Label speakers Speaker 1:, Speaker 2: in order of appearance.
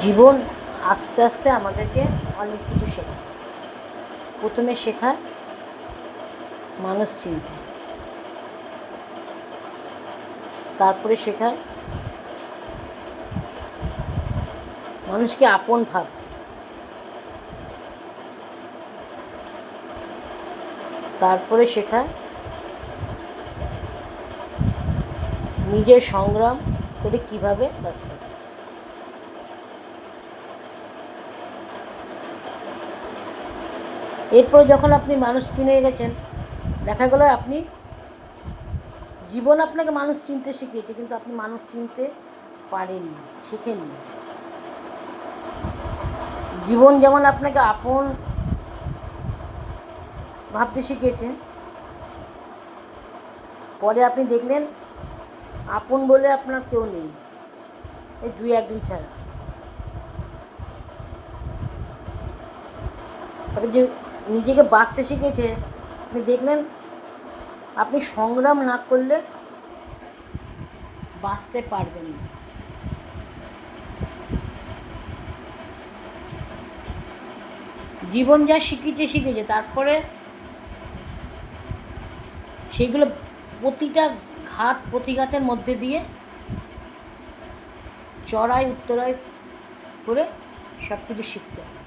Speaker 1: জীবন আস্তে আস্তে আমাদেরকে অনেক কিছু শেখায়। প্রথমে শেখায় মানুষ চিনতে, তারপরে শেখায় মানুষকে আপন ভাবতে, তারপরে শেখায় নিজের সংগ্রাম করে কীভাবে বাঁচতে হবে। এরপর যখন আপনি মানুষ চিনে গেছেন, দেখা গেল আপনি জীবন আপনাকে মানুষ চিনতে শিখিয়েছে, কিন্তু আপনি মানুষ চিনতে পারেননি, শিখেননি। জীবন যেমন আপনাকে আপন ভাবতে শিখিয়েছে, পরে আপনি দেখলেন আপন বলে আপনার কেউ নেই, এই দুই একদিন ছাড়া। তবে যে নিজেকে বাঁচতে শিখেছে, আপনি দেখলেন আপনি সংগ্রাম না করলে বাঁচতে পারবেন না। জীবন যা শিখেছে, তারপরে সেইগুলো প্রতিটা ঘাত প্রতিঘাতের মধ্যে দিয়ে চড়াই উত্তরাই করে সব কিছু শিখতে হয়।